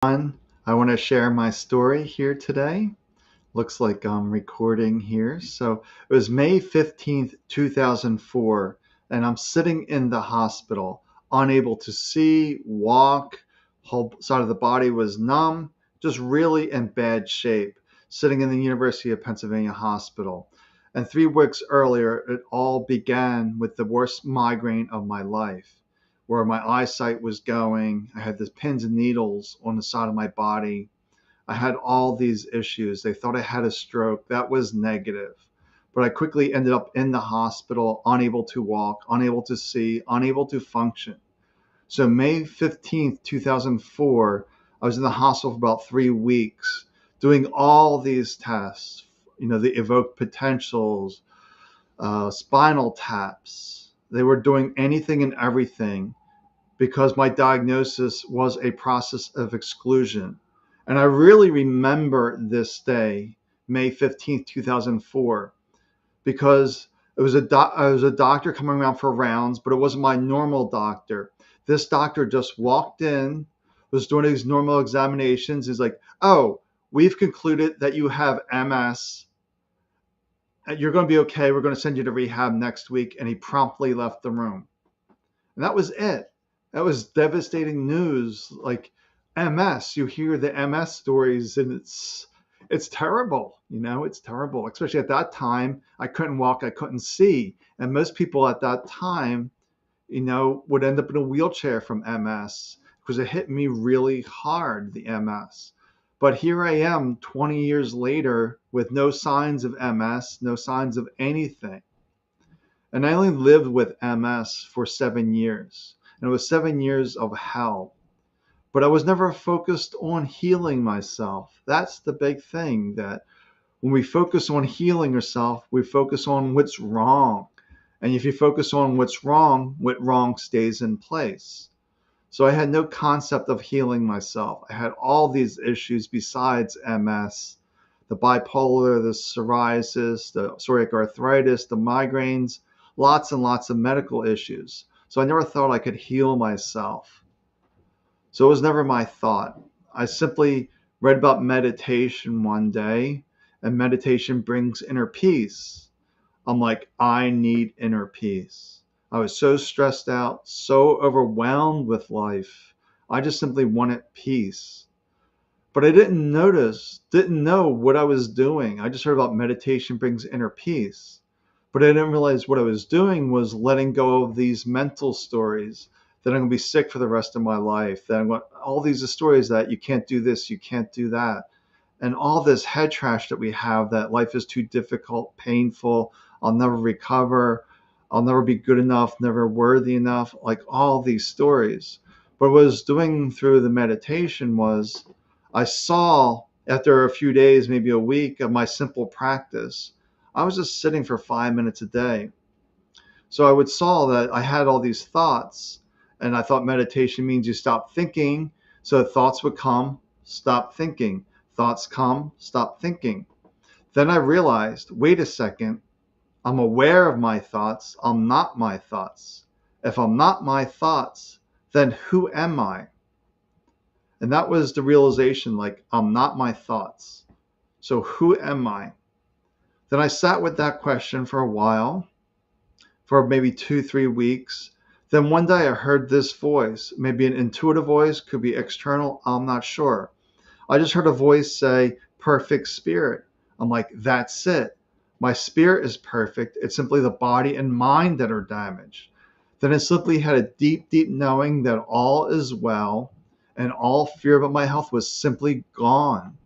I want to share my story here today. Looks like I'm recording here. So it was May 15th, 2004, and I'm sitting in the hospital, unable to see, walk, whole side of the body was numb, just really in bad shape, sitting in the University of Pennsylvania hospital. And 3 weeks earlier, it all began with the worst migraine of my life, where my eyesight was going. I had the pins and needles on the side of my body. I had all these issues. They thought I had a stroke. That was negative. But I quickly ended up in the hospital, unable to walk, unable to see, unable to function. So May 15th, 2004, I was in the hospital for about 3 weeks doing all these tests, the evoked potentials, spinal taps. They were doing anything and everything because my diagnosis was a process of exclusion. And I really remember this day, May 15th, 2004, because I was a doctor coming around for rounds, but it wasn't my normal doctor. This doctor just walked in, was doing his normal examinations. He's like, "Oh, we've concluded that you have MS. You're going to be okay. We're going to send you to rehab next week." And he promptly left the room. And that was it. That was devastating news. Like MS, you hear the MS stories and it's terrible, it's terrible. Especially at that time, I couldn't walk, I couldn't see. And most people at that time, would end up in a wheelchair from MS because it hit me really hard, the MS. But here I am 20 years later with no signs of MS, no signs of anything. And I only lived with MS for 7 years. And it was 7 years of hell. But I was never focused on healing myself. That's the big thing, that when we focus on healing yourself, we focus on what's wrong. And if you focus on what's wrong, what wrong stays in place. So I had no concept of healing myself. I had all these issues besides MS, the bipolar, the psoriasis, the psoriatic arthritis, the migraines, lots and lots of medical issues. So I never thought I could heal myself. So it was never my thought. I simply read about meditation one day, and meditation brings inner peace. I'm like, I need inner peace. I was so stressed out, so overwhelmed with life. I just simply wanted peace. But I didn't know what I was doing. I just heard about meditation brings inner peace. But I didn't realize what I was doing was letting go of these mental stories that I'm going to be sick for the rest of my life, that I'm going, all these stories that you can't do this, you can't do that. And all this head trash that we have, that life is too difficult, painful, I'll never recover, I'll never be good enough, never worthy enough, like all these stories. But what I was doing through the meditation was I saw, after a few days, maybe a week of my simple practice, I was just sitting for 5 minutes a day. So I would saw that I had all these thoughts, and I thought meditation means you stop thinking. So thoughts would come, stop thinking. Thoughts come, stop thinking. Then I realized, wait a second, I'm aware of my thoughts. I'm not my thoughts. If I'm not my thoughts, then who am I? And that was the realization, like, I'm not my thoughts. So who am I? Then I sat with that question for a while, for maybe 2, 3 weeks. Then one day I heard this voice, maybe an intuitive voice, could be external, I'm not sure. I just heard a voice say, perfect spirit. I'm like, that's it. My spirit is perfect. It's simply the body and mind that are damaged. Then I simply had a deep, deep knowing that all is well, and all fear about my health was simply gone.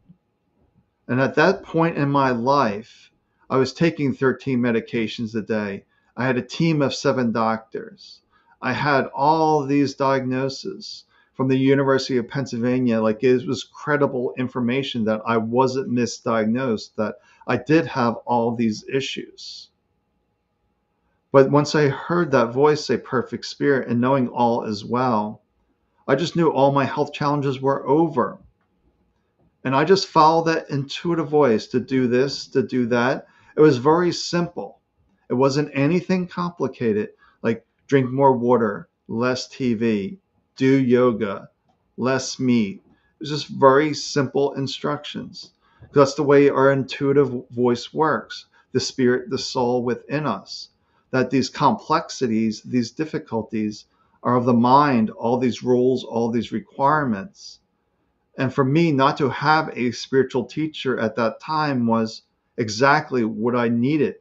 And at that point in my life, I was taking 13 medications a day. I had a team of 7 doctors. I had all these diagnoses from the University of Pennsylvania. Like, it was credible information that I wasn't misdiagnosed, that I did have all these issues. But once I heard that voice say perfect spirit and knowing all is well, I just knew all my health challenges were over. And I just followed that intuitive voice to do this, to do that. It was very simple. It wasn't anything complicated, like drink more water, less TV, do yoga, less meat. It's just very simple instructions. That's the way our intuitive voice works, the spirit, the soul within us. That these complexities, these difficulties are of the mind, all these rules, all these requirements. And for me, not to have a spiritual teacher at that time was exactly what I needed,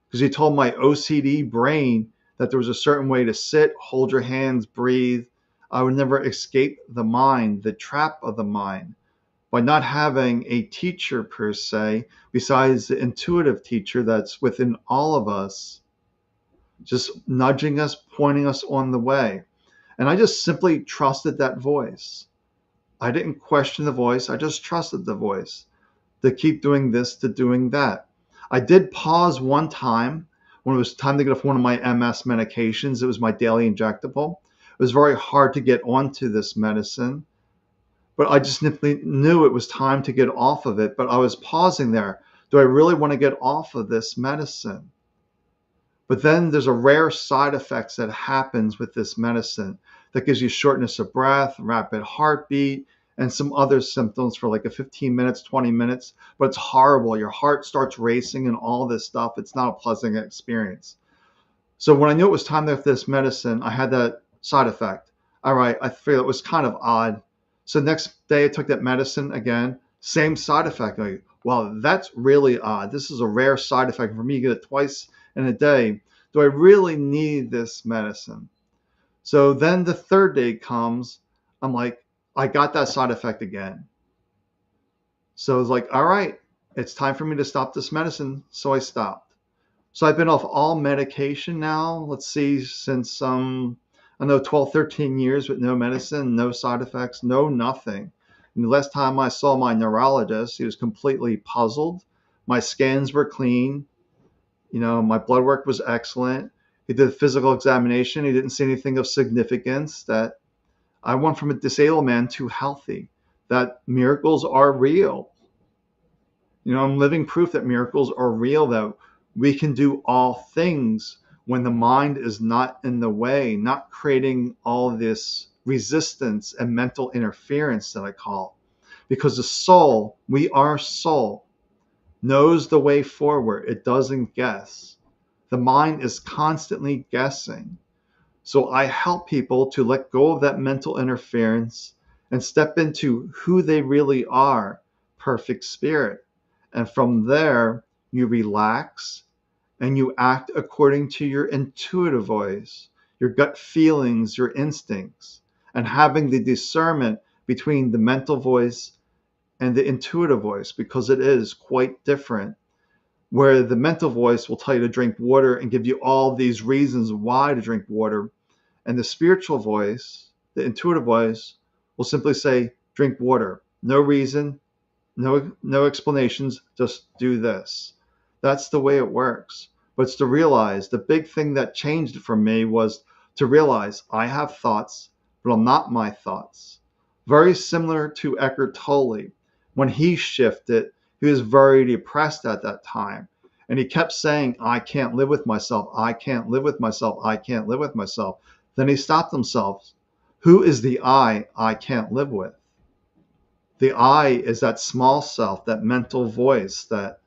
because he told my OCD brain that there was a certain way to sit, hold your hands, breathe. I would never escape the mind, the trap of the mind. By not having a teacher per se, besides the intuitive teacher that's within all of us, just nudging us, pointing us on the way. And I just simply trusted that voice. I didn't question the voice, I just trusted the voice to keep doing this, to doing that. I did pause one time when it was time to get off one of my MS medications. It was my daily injectable. It was very hard to get onto this medicine, but I just simply knew it was time to get off of it. But I was pausing there. Do I really want to get off of this medicine? But then there's a rare side effects that happens with this medicine that gives you shortness of breath, rapid heartbeat, and some other symptoms for like a 15 minutes, 20 minutes. But it's horrible. Your heart starts racing and all this stuff. It's not a pleasant experience. So when I knew it was time to have this medicine, I had that side effect. All right, I feel it was kind of odd. So next day I took that medicine again, same side effect. Like, well, that's really odd. This is a rare side effect. For me to get it twice in a day, do I really need this medicine? So then the third day comes, I'm like, I got that side effect again. So it's like, all right, it's time for me to stop this medicine. So I stopped. So I've been off all medication now, let's see, since I know 12, 13 years with no medicine, no side effects, no nothing. And the last time I saw my neurologist, he was completely puzzled. My scans were clean. My blood work was excellent. He did a physical examination. He didn't see anything of significance. That I went from a disabled man to healthy. That miracles are real. I'm living proof that miracles are real, that we can do all things when the mind is not in the way, not creating all this resistance and mental interference that I call. Because the soul, we are soul, knows the way forward. It doesn't guess. The mind is constantly guessing. So I help people to let go of that mental interference and step into who they really are, perfect spirit. And from there, you relax and you act according to your intuitive voice, your gut feelings, your instincts, and having the discernment between the mental voice and the intuitive voice, because it is quite different. Where the mental voice will tell you to drink water and give you all these reasons why to drink water, and the spiritual voice, the intuitive voice, will simply say, drink water. No reason, no explanations, just do this. That's the way it works. But it's to realize, the big thing that changed for me was to realize I have thoughts, but I'm not my thoughts. Very similar to Eckhart Tolle. When he shifted, he was very depressed at that time. And he kept saying, I can't live with myself. I can't live with myself. I can't live with myself. Then he stopped himself. Who is the I can't live with? The I is that small self, that mental voice that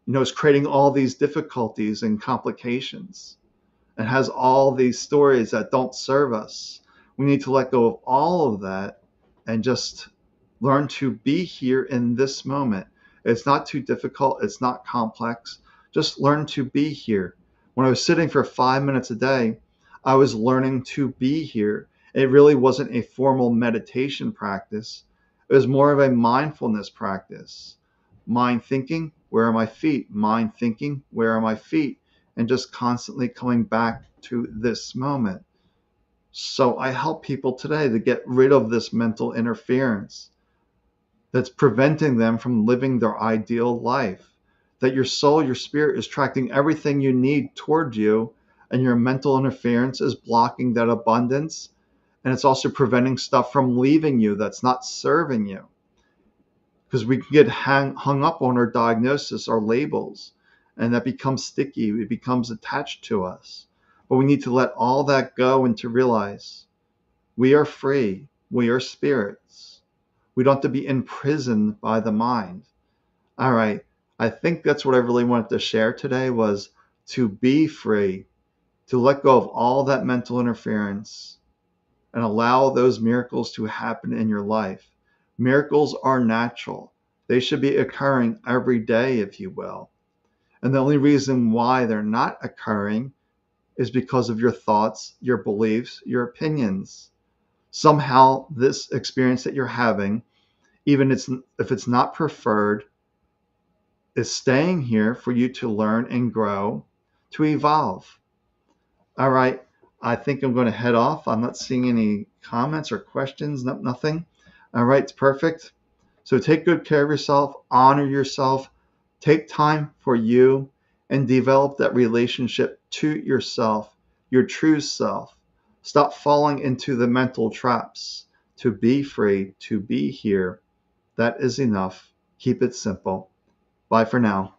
is creating all these difficulties and complications and has all these stories that don't serve us. We need to let go of all of that and just learn to be here in this moment. It's not too difficult. It's not complex. Just learn to be here. When I was sitting for 5 minutes a day, I was learning to be here. It really wasn't a formal meditation practice. It was more of a mindfulness practice. Mind thinking, where are my feet? Mind thinking, where are my feet? And just constantly coming back to this moment. So I help people today to get rid of this mental interference that's preventing them from living their ideal life. That your soul, your spirit is attracting everything you need toward you, and your mental interference is blocking that abundance. And it's also preventing stuff from leaving you that's not serving you. Because we can get hung up on our diagnosis, our labels, and that becomes sticky. It becomes attached to us. But we need to let all that go and to realize we are free. We are spirits. We don't have to be imprisoned by the mind. All right. I think that's what I really wanted to share today, was to be free, to let go of all that mental interference and allow those miracles to happen in your life. Miracles are natural. They should be occurring every day, if you will. And the only reason why they're not occurring is because of your thoughts, your beliefs, your opinions. Somehow this experience that you're having, even if it's not preferred, is staying here for you to learn and grow, to evolve. All right. I think I'm going to head off. I'm not seeing any comments or questions. Nothing. All right. It's perfect. So take good care of yourself, honor yourself, take time for you, and develop that relationship to yourself, your true self. Stop falling into the mental traps. To be free, to be here. That is enough. Keep it simple. Bye for now.